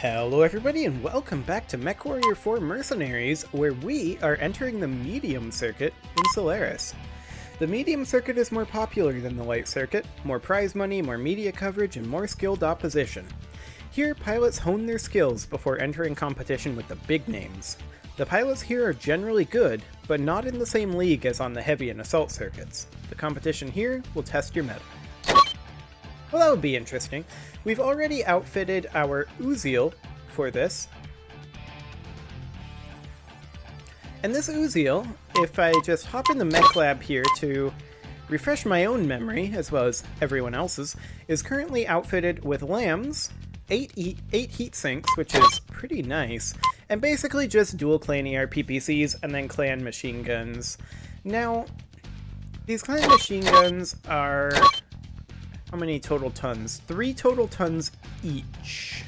Hello everybody and welcome back to MechWarrior 4 Mercenaries, where we are entering the medium circuit in Solaris. The medium circuit is more popular than the light circuit, more prize money, more media coverage, and more skilled opposition. Here, pilots hone their skills before entering competition with the big names. The pilots here are generally good, but not in the same league as on the heavy and assault circuits. The competition here will test your mettle. Well, that would be interesting. We've already outfitted our Uziel for this. And this Uziel, if I just hop in the mech lab here to refresh my own memory, as well as everyone else's, is currently outfitted with lambs, 8 heat sinks, which is pretty nice, and basically just dual clan ERPPCs and then clan machine guns. Now, these clan machine guns are... how many total tons? 3 total tons each.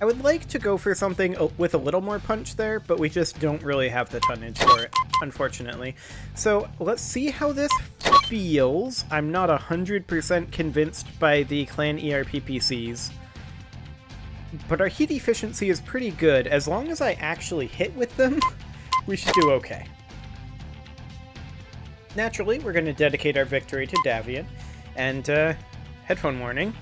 I would like to go for something with a little more punch there, but we just don't really have the tonnage for it, unfortunately. So let's see how this feels. I'm not 100% convinced by the clan ERPPCs, but our heat efficiency is pretty good. As long as I actually hit with them, we should do okay. Naturally, we're going to dedicate our victory to Davian, and, headphone warning.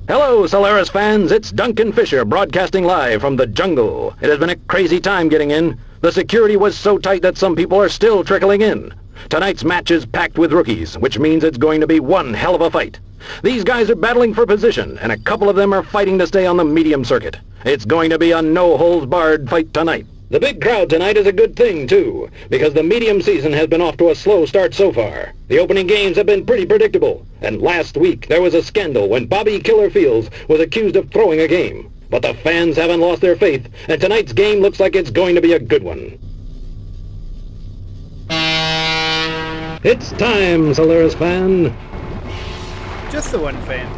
Hello, Solaris fans, it's Duncan Fisher broadcasting live from the jungle. It has been a crazy time getting in. The security was so tight that some people are still trickling in. Tonight's match is packed with rookies, which means it's going to be one hell of a fight. These guys are battling for position, and a couple of them are fighting to stay on the medium circuit. It's going to be a no-holds-barred fight tonight. The big crowd tonight is a good thing, too, because the medium season has been off to a slow start so far. The opening games have been pretty predictable, and last week there was a scandal when Bobby Killer Fields was accused of throwing a game. But the fans haven't lost their faith, and tonight's game looks like it's going to be a good one. It's time, Solaris fan! Just the one fan.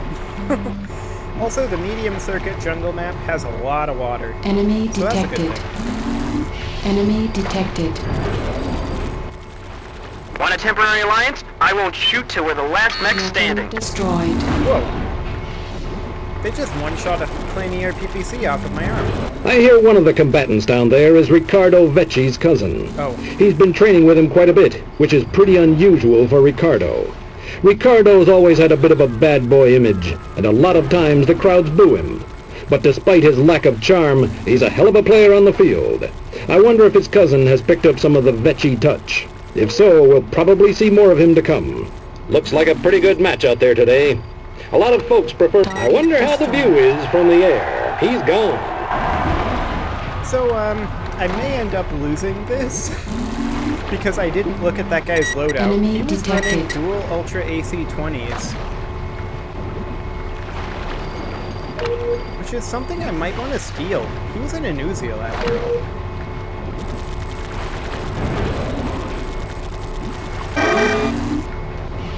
Also, the medium circuit jungle map has a lot of water. Enemy so detected. Enemy detected. Want a temporary alliance? I won't shoot till we're the last mech standing. Destroyed. Whoa. They just one-shot a clan ERPPC off of my arm. I hear one of the combatants down there is Ricardo Vecchi's cousin. Oh. He's been training with him quite a bit, which is pretty unusual for Ricardo. Ricardo's always had a bit of a bad boy image, and a lot of times the crowds boo him. But despite his lack of charm, he's a hell of a player on the field. I wonder if his cousin has picked up some of the Vecchi touch. If so, we'll probably see more of him to come. Looks like a pretty good match out there today. A lot of folks prefer... I wonder how the view is from the air. He's gone. So, I may end up losing this, because I didn't look at that guy's loadout. Enemy He was detected. running dual Ultra AC-20s. Which is something I might want to steal. He was in an Uziel after all.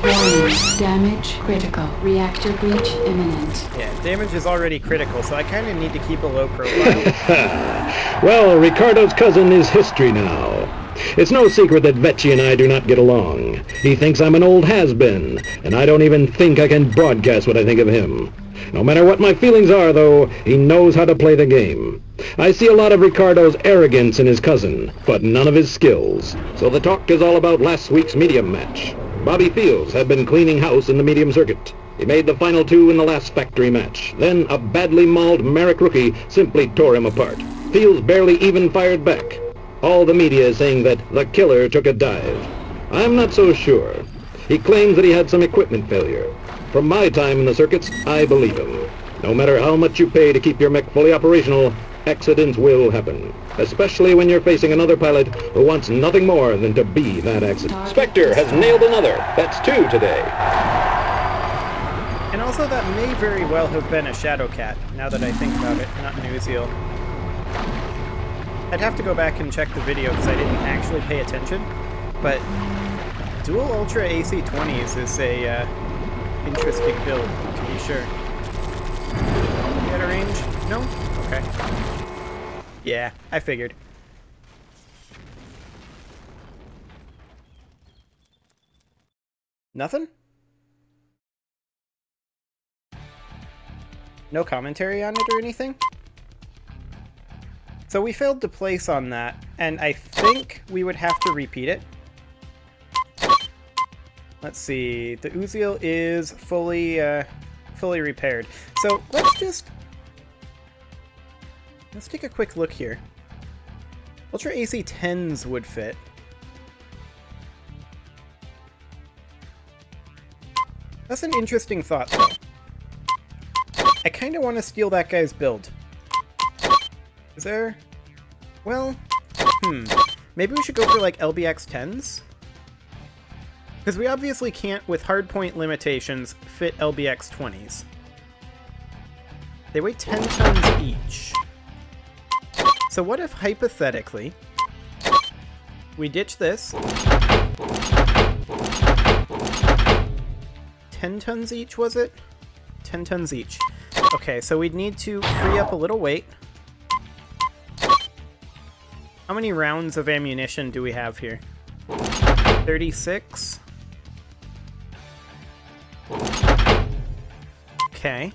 Warning. Damage critical. Reactor breach imminent. Yeah, damage is already critical, so I kind of need to keep a low profile. Well, Ricardo's cousin is history now. It's no secret that Vecchi and I do not get along. He thinks I'm an old has-been, and I don't even think I can broadcast what I think of him. No matter what my feelings are, though, he knows how to play the game. I see a lot of Ricardo's arrogance in his cousin, but none of his skills. So the talk is all about last week's medium match. Bobby Fields had been cleaning house in the medium circuit. He made the final 2 in the last factory match. Then a badly mauled Merrick rookie simply tore him apart. Fields barely even fired back. All the media is saying that the killer took a dive. I'm not so sure. He claims that he had some equipment failure. From my time in the circuits, I believe him. No matter how much you pay to keep your mech fully operational, accidents will happen. Especially when you're facing another pilot who wants nothing more than to be that accident. Spectre has nailed another. That's 2 today. And also that may very well have been a Shadowcat, now that I think about it, not an Uziel. I'd have to go back and check the video because I didn't actually pay attention, but dual Ultra AC-20s is a interesting build, to be sure. You at a range? No? Okay. Yeah, I figured. Nothing? No commentary on it or anything? So we failed to place on that, and I think we would have to repeat it. Let's see, the Uziel is fully repaired. So let's take a quick look here. Ultra AC 10s would fit. That's an interesting thought, though. I kind of want to steal that guy's build. Is there... Well, maybe we should go for, like, LBX 10s? Because we obviously can't, with hardpoint limitations, fit LBX 20s. They weigh 10 tons each. So what if, hypothetically, we ditch this... 10 tons each, was it? 10 tons each. Okay, so we'd need to free up a little weight. How many rounds of ammunition do we have here? 36? Okay.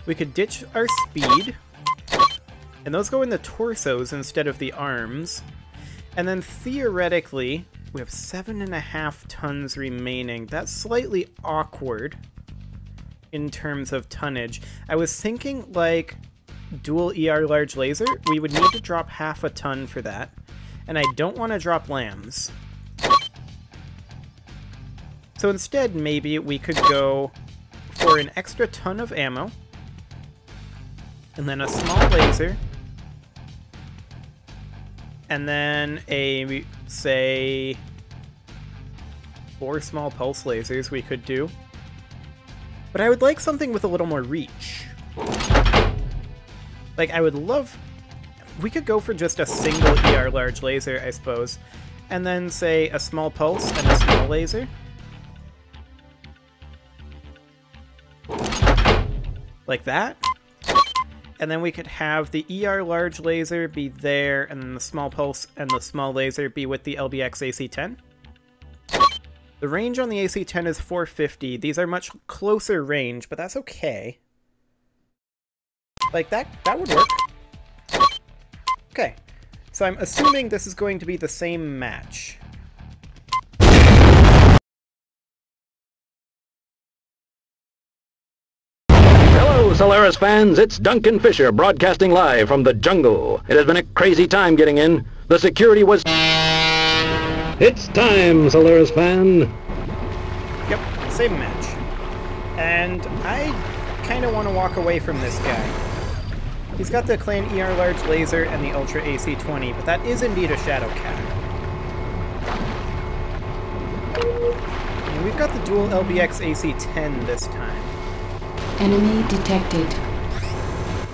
We could ditch our speed, and those go in the torsos instead of the arms. And then theoretically, we have 7.5 tons remaining. That's slightly awkward in terms of tonnage. I was thinking, like, dual ER large laser, we would need to drop half a ton for that. And I don't want to drop lambs. So instead, maybe we could go for an extra ton of ammo, and then a small laser, and then a, say, 4 small pulse lasers we could do. But I would like something with a little more reach. Like, I would love... We could go for just a single ER large laser, I suppose. And then, say, a small pulse and a small laser. Like that. And then we could have the ER large laser be there, and then the small pulse and the small laser be with the LBX AC-10. The range on the AC-10 is 450. These are much closer range, but that's okay. Like, that would work. Okay. So I'm assuming this is going to be the same match. Solaris fans, it's Duncan Fisher broadcasting live from the jungle. It has been a crazy time getting in. The security was... It's time, Solaris fan! Yep, same match. And I kind of want to walk away from this guy. He's got the Clan ER large laser and the Ultra AC-20, but that is indeed a Shadow Cat. And we've got the dual LBX AC-10 this time. Enemy detected.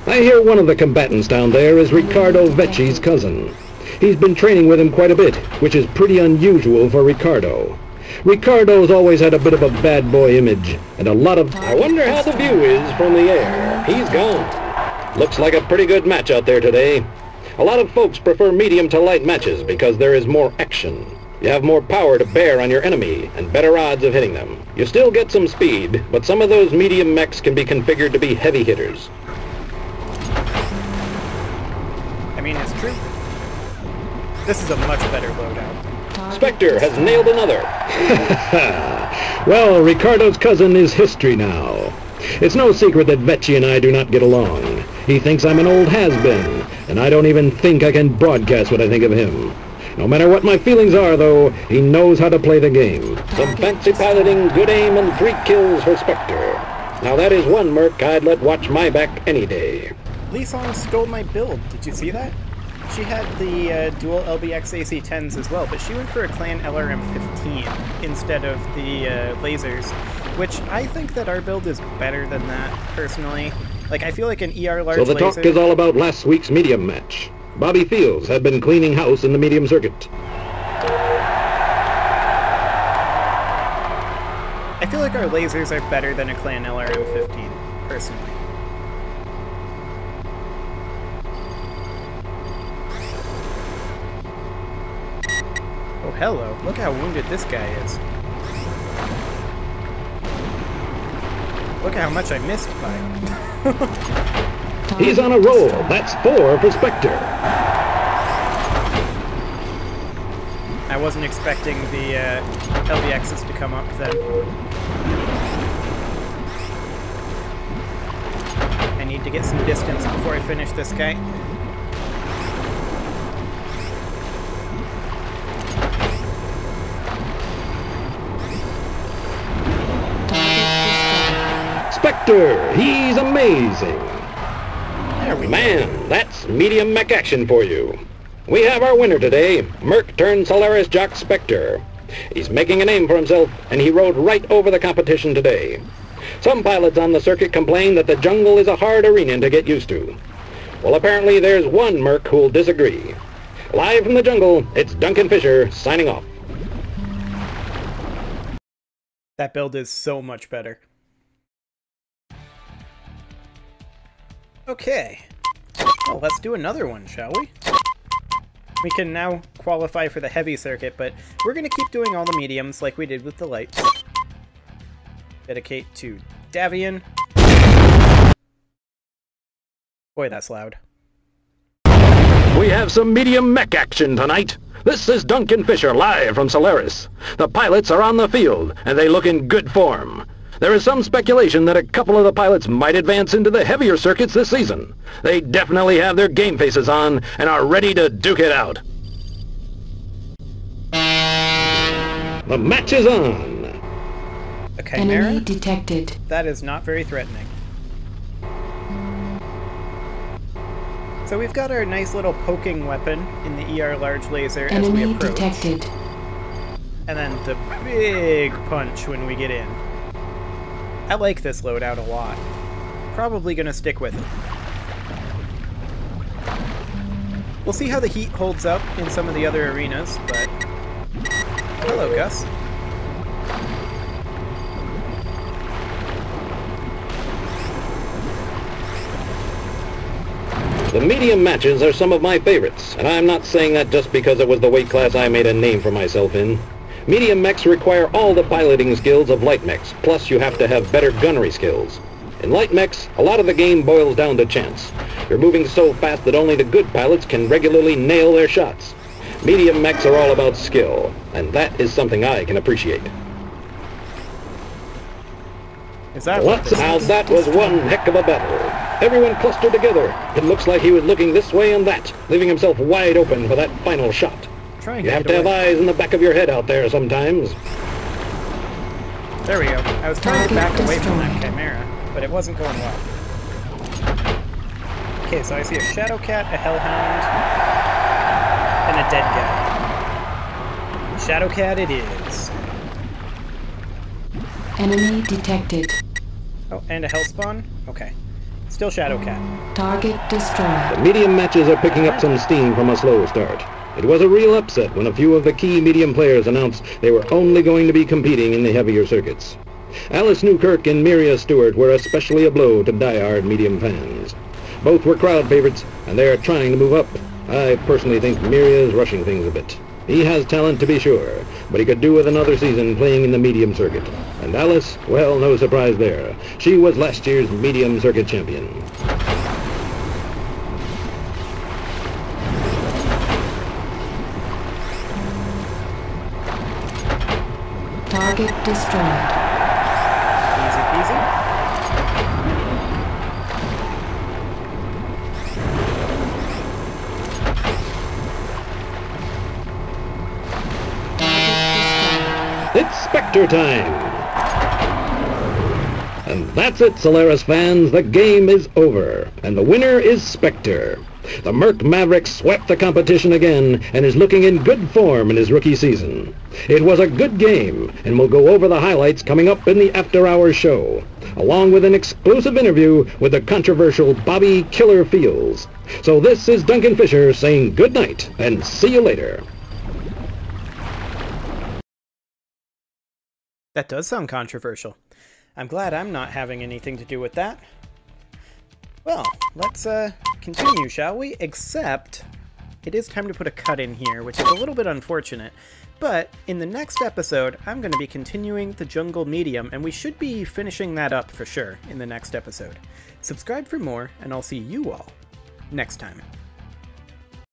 I hear one of the combatants down there is Ricardo Vecchi's cousin. He's been training with him quite a bit, which is pretty unusual for Ricardo. Ricardo's always had a bit of a bad boy image, and a lot of... I wonder how the view is from the air. He's gone. Looks like a pretty good match out there today. A lot of folks prefer medium to light matches because there is more action. You have more power to bear on your enemy, and better odds of hitting them. You still get some speed, but some of those medium mechs can be configured to be heavy hitters. I mean, it's true. This is a much better loadout. Spectre has nailed another. Well, Ricardo's cousin is history now. It's no secret that Vecchi and I do not get along. He thinks I'm an old has-been, and I don't even think I can broadcast what I think of him. No matter what my feelings are, though, he knows how to play the game. Some fancy piloting, good aim, and 3 kills for Spectre. Now that is one merc I'd let watch my back any day. Lee Song stole my build. Did you see that? She had the dual LBX AC-10s as well, but she went for a Clan LRM-15 instead of the lasers, which I think that our build is better than that, personally. Like, I feel like an ER large laser... So the talk is all about last week's medium match. Bobby Fields had been cleaning house in the medium circuit. I feel like our lasers are better than a Clan LRM-15, personally. Oh, hello. Look how wounded this guy is. Look how much I missed by. He's on a roll. That's 4 for Spectre. I wasn't expecting the LBXs to come up then. I need to get some distance before I finish this guy. Spectre, he's amazing. There we go. Man, that's medium mech action for you. We have our winner today, Merc turned Solaris Jock Spectre. He's making a name for himself, and he rode right over the competition today. Some pilots on the circuit complain that the jungle is a hard arena to get used to. Well, apparently there's one Merc who'll disagree. Live from the jungle, it's Duncan Fisher signing off. That build is so much better. Okay. Well, let's do another one, shall we? We can now qualify for the heavy circuit, but we're going to keep doing all the mediums like we did with the lights. Dedicate to Davian. Boy, that's loud. We have some medium mech action tonight. This is Duncan Fisher live from Solaris. The pilots are on the field, and they look in good form. There is some speculation that a couple of the pilots might advance into the heavier circuits this season. They definitely have their game faces on and are ready to duke it out. The match is on. A Chimera? Enemy detected. That is not very threatening. So we've got our nice little poking weapon in the ER large laser as we Enemy approach. detected. And then the big punch when we get in. I like this loadout a lot. Probably gonna stick with it. We'll see how the heat holds up in some of the other arenas, but... Hello, Gus. The medium matches are some of my favorites, and I'm not saying that just because it was the weight class I made a name for myself in. Medium mechs require all the piloting skills of light mechs, plus you have to have better gunnery skills. In light mechs, a lot of the game boils down to chance. You're moving so fast that only the good pilots can regularly nail their shots. Medium mechs are all about skill, and that is something I can appreciate. Is that Well, now that was one heck of a battle. Everyone clustered together. It looks like he was looking this way and that, leaving himself wide open for that final shot. You have to have eyes in the back of your head out there sometimes. There we go. I was trying to back away from that Chimera, but it wasn't going well. Okay, so I see a Shadow Cat, a Hellhound, and a dead guy. Shadow Cat it is. Enemy detected. Oh, and a Hellspawn? Okay. Still Shadow Cat. Target destroyed. The medium matches are picking up some steam from a slow start. It was a real upset when a few of the key medium players announced they were only going to be competing in the heavier circuits. Alice Newkirk and Miria Stewart were especially a blow to die-hard medium fans. Both were crowd favorites, and they are trying to move up. I personally think Miria is rushing things a bit. He has talent to be sure, but he could do with another season playing in the medium circuit. And Alice, well, no surprise there. She was last year's medium circuit champion. Target destroyed. Easy peasy. It's Spectre time! And that's it, Solaris fans. The game is over, and the winner is Spectre. The Merc Maverick swept the competition again and is looking in good form in his rookie season. It was a good game, and we'll go over the highlights coming up in the after-hours show, along with an exclusive interview with the controversial Bobby Killer Fields. So this is Duncan Fisher saying good night, and see you later. That does sound controversial. I'm glad I'm not having anything to do with that. Well, let's continue, shall we? Except, it is time to put a cut in here, which is a little bit unfortunate. But in the next episode, I'm going to be continuing the Jungle Medium, and we should be finishing that up for sure in the next episode. Subscribe for more, and I'll see you all next time.